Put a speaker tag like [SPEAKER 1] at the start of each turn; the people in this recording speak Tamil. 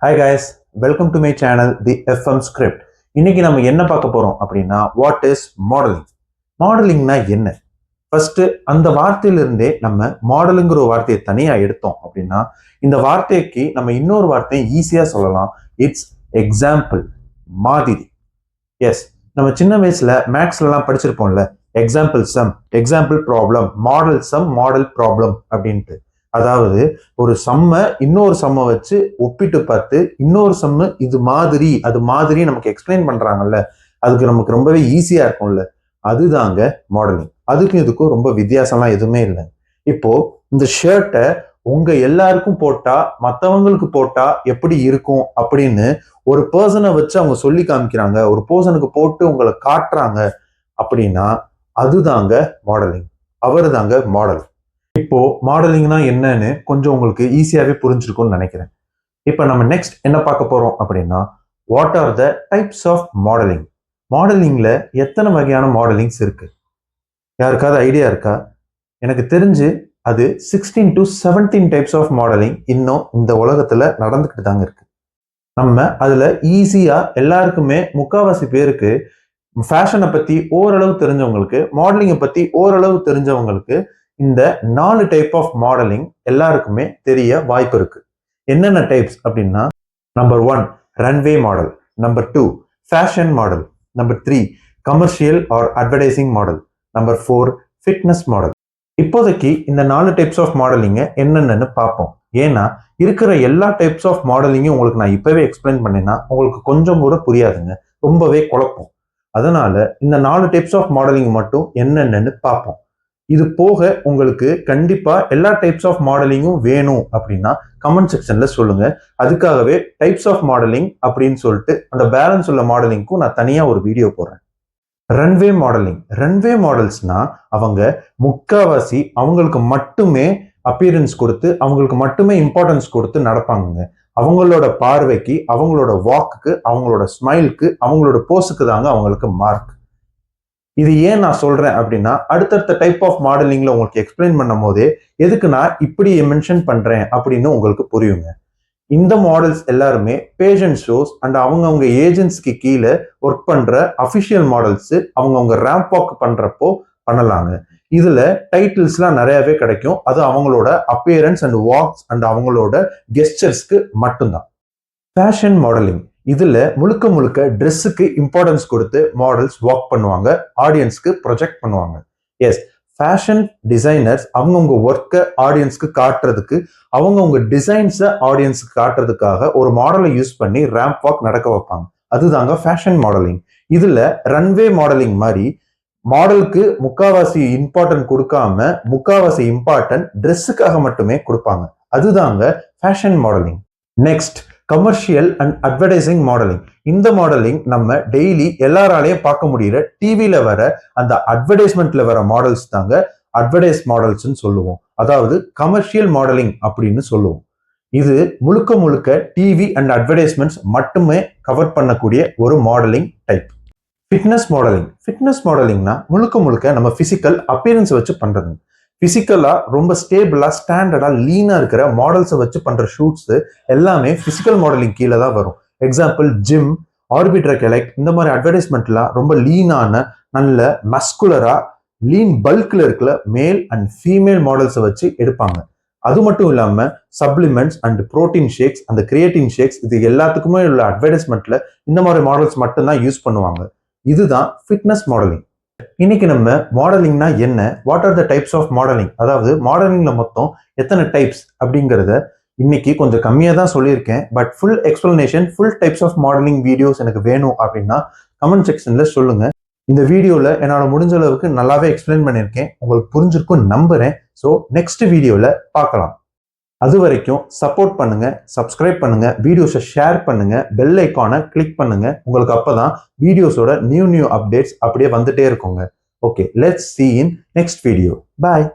[SPEAKER 1] Hi guys, welcome to my channel The FM Script. இன்னைக்கு நம்ம என்ன பார்க்க போறோம் அப்படின்னா வாட் இஸ் மாடலிங். மாடலிங்னா என்ன? ஃபர்ஸ்ட் அந்த வார்த்தையிலிருந்தே நம்ம மாடலுங்கிற ஒரு வார்த்தையை தனியா எடுத்தோம் அப்படின்னா இந்த வார்த்தைக்கு நம்ம இன்னொரு வார்த்தையை ஈஸியா சொல்லலாம். இட்ஸ் எக்ஸாம்பிள், மாதிரி. எஸ், நம்ம சின்ன வயசுல மேக்ஸ்லாம் படிச்சிருப்போம்ல, example sum, example problem, model sum, model problem அப்படின்ட்டு. அதாவது ஒரு சம்ம இன்னொரு சம்ம வச்சு ஒப்பிட்டு பார்த்து இன்னொரு சம்மு இது மாதிரி அது மாதிரி நமக்கு எக்ஸ்பிளைன் பண்றாங்கல்ல, அதுக்கு நமக்கு ரொம்பவே ஈஸியா இருக்கும்ல, அதுதாங்க மாடலிங். அதுக்கும் இதுக்கும் ரொம்ப வித்தியாசம்லாம் எதுவுமே இல்லை. இப்போ இந்த ஷர்ட்டை உங்க எல்லாருக்கும் போட்டா மற்றவங்களுக்கு போட்டா எப்படி இருக்கும் அப்படின்னு ஒரு பர்சனை வச்சு அவங்க சொல்லி காமிக்கிறாங்க, ஒரு பர்சனுக்கு போட்டு உங்களை காட்டுறாங்க அப்படின்னா அதுதாங்க மாடலிங். அவரு தாங்க மாடல். இப்போ மாடலிங்னா என்னன்னு கொஞ்சம் உங்களுக்கு ஈஸியாவே புரிஞ்சிருக்கும்னு நினைக்கிறேன். இப்போ நம்ம நெக்ஸ்ட் என்ன பார்க்க போறோம் அப்படின்னா what are the types of modelling. மாடலிங்ல எத்தனை வகையான மாடலிங்ஸ் இருக்கு? யாருக்காவது ஐடியா இருக்கா? எனக்கு தெரிஞ்சு அது 16 to 17 டைப்ஸ் ஆஃப் மாடலிங் இன்னும் இந்த உலகத்துல நடந்துக்கிட்டு தாங்க இருக்கு. நம்ம அதுல ஈஸியா எல்லாருக்குமே முக்காவாசி பேருக்கு ஃபேஷனை பத்தி ஓரளவு தெரிஞ்சவங்களுக்கு, மாடலிங்கை பத்தி ஓரளவு தெரிஞ்சவங்களுக்கு இந்த 4 டைப் ஆஃப் மாடலிங் எல்லாருக்குமே தெரிய வாய்ப்பு இருக்கு. என்னென்ன டைப்ஸ் அப்படின்னா, number 1 runway model, number 2 fashion model, number 3 commercial R advertising model, number 4 fitness model. இப்போதைக்கு இந்த 4 டைப்ஸ் ஆஃப் மாடலிங்க என்னென்னு பார்ப்போம். ஏன்னா இருக்கிற எல்லா டைப்ஸ் ஆஃப் மாடலிங்கும் உங்களுக்கு நான் இப்பவே எக்ஸ்பிளைன் பண்ணேன்னா உங்களுக்கு கொஞ்சம் கூட புரியாதுங்க, ரொம்பவே குழப்பம். அதனால இந்த 4 டைப்ஸ் ஆஃப் மாடலிங் மட்டும் என்னென்னு பார்ப்போம். இது போக உங்களுக்கு கண்டிப்பா எல்லா டைப்ஸ் ஆஃப் மாடலிங்கும் வேணும் அப்படின்னா கமெண்ட் செக்ஷன்ல சொல்லுங்க. அதுக்காகவே டைப்ஸ் ஆஃப் மாடலிங் அப்படின்னு சொல்லிட்டு அந்த பேலன்ஸ் உள்ள மாடலிங்க்கும் நான் தனியா ஒரு வீடியோ போடுறேன். Runway modelling. ரன்வே மாடல்ஸ்னா அவங்க முக்காவாசி அவங்களுக்கு மட்டுமே அப்பியரன்ஸ் கொடுத்து அவங்களுக்கு மட்டுமே இம்பார்ட்டன்ஸ் கொடுத்து நடப்பாங்க. அவங்களோட பார்வைக்கு, அவங்களோட வாக்குக்கு, அவங்களோட ஸ்மைலுக்கு, அவங்களோட போஸுக்கு தாங்க அவங்களுக்கு மார்க். இது ஏன் நான் சொல்றேன் அப்படின்னா அடுத்தடுத்த டைப் ஆஃப் மாடலிங்ல உங்களுக்கு எக்ஸ்பிளைன் பண்ணும் போதே எதுக்கு நான் இப்படி மென்ஷன் பண்றேன் அப்படின்னு உங்களுக்கு புரியுங்க. இந்த மாடல்ஸ் எல்லாருமே பேஜென்ட் ஷோஸ் அண்ட் அவங்கவுங்க ஏஜென்ட்ஸ்க்கு கீழே ஒர்க் பண்ற அஃபிஷியல் மாடல்ஸ் அவங்கவுங்க ரேம்ப் வாக் பண்றப்போ பண்ணலாங்க. இதுல டைட்டில்ஸ்லாம் நிறையவே கிடைக்கும். அது அவங்களோட அப்பியரன்ஸ் அண்ட் வாக்ஸ் அண்ட் அவங்களோட கெஸ்டர்ஸ்க்கு மட்டும்தான். Fashion modelling. இதுல முழுக்க முழுக்க ட்ரெஸ்ஸுக்கு இம்பார்ட்டன்ஸ் கொடுத்து மாடல்ஸ் வாக் பண்ணுவாங்க, ஆடியன்ஸ்க்கு ப்ரொஜெக்ட் பண்ணுவாங்க. எஸ், ஃபேஷன் டிசைனர்ஸ் அவங்கவுங்க ஒர்க்கை ஆடியன்ஸ்க்கு காட்டுறதுக்கு, அவங்கவுங்க டிசைன்ஸை ஆடியன்ஸ்க்கு காட்டுறதுக்காக ஒரு மாடலை யூஸ் பண்ணி ரேம்ப் வாக் நடக்க வைப்பாங்க. அதுதாங்க ஃபேஷன் மாடலிங். இதுல ரன்வே மாடலிங் மாதிரி மாடலுக்கு முக்காவாசி இம்பார்ட்டன்ட் கொடுக்காம முக்காவாசி இம்பார்ட்டன்ட் ட்ரெஸ்ஸுக்காக மட்டுமே கொடுப்பாங்க. அதுதாங்க fashion modelling. Next commercial and advertising modelling. இந்த மாடலிங் நம்ம டெய்லி எல்லாராலையும் பார்க்க முடியற டிவில வர அந்த அட்வர்டைஸ்மெண்ட்ல வர மாடல்ஸ் தாங்க அட்வர்டைஸ் மாடல்ஸ் சொல்லுவோம். அதாவது கமர்ஷியல் மாடலிங் அப்படின்னு சொல்லுவோம். இது முழுக்க முழுக்க டிவி அண்ட் அட்வர்டைஸ்மெண்ட்ஸ் மட்டுமே கவர் பண்ணக்கூடிய ஒரு modelling type. Fitness modelling. Fitness மாடலிங்னா முழுக்க முழுக்க நம்ம பிசிக்கல் அப்பியரன்ஸ் வச்சு பண்றது. பிசிக்கலா ரொம்ப ஸ்டேபிளா ஸ்டாண்டர்டா லீனா இருக்கிற மாடல்ஸை வச்சு பண்ற ஷூட்ஸ் எல்லாமே பிசிக்கல் மாடலிங் கீழே தான் வரும். எக்ஸாம்பிள் ஜிம், ஆர்பிட்ரக் எலெக்ட், இந்த மாதிரி அட்வர்டைஸ்மெண்ட்லாம் ரொம்ப லீனான நல்ல மஸ்குலரா லீன் பல்க்ல இருக்கிற மேல் அண்ட் ஃபீமேல் மாடல்ஸை வச்சு எடுப்பாங்க. அது மட்டும் இல்லாம சப்ளிமெண்ட்ஸ் அண்ட் புரோட்டீன் ஷேக்ஸ், அந்த கிரியேட்டின் ஷேக்ஸ், இது எல்லாத்துக்குமே உள்ள அட்வர்டைஸ்மெண்ட்ல இந்த மாதிரி மாடல்ஸ் மட்டும்தான் யூஸ் பண்ணுவாங்க. இதுதான் ஃபிட்னஸ் மாடலிங். இன்னைக்கு நம்ம மாடலிங்னா என்ன, what are the types of modelling, அதாவது மாடலிங்ல மொத்தம் எத்தனை டைப்ஸ் அப்படிங்கிறத இன்னைக்கு கொஞ்சம் கம்மியாக தான் சொல்லியிருக்கேன். But full explanation, full types of modelling videos எனக்கு வேணும் அப்படின்னா கமெண்ட் செக்ஷன்ல சொல்லுங்க. இந்த வீடியோல என்னால் முடிஞ்ச அளவுக்கு நல்லாவே எக்ஸ்பிளைன் பண்ணியிருக்கேன், உங்களுக்கு புரிஞ்சிருக்கும் நம்புறேன். ஸோ நெக்ஸ்ட் வீடியோல பார்க்கலாம். அது வரைக்கும் சப்போர்ட் பண்ணுங்க, சப்ஸ்கிரைப் பண்ணுங்க, வீடியோஸை ஷேர் பண்ணுங்க, பெல் ஐக்கானை கிளிக் பண்ணுங்க. உங்களுக்கு அப்பதான் வீடியோஸோட நியூ அப்டேட்ஸ் அப்படியே வந்துட்டே இருக்குங்க. Okay, let's see in next video. Bye.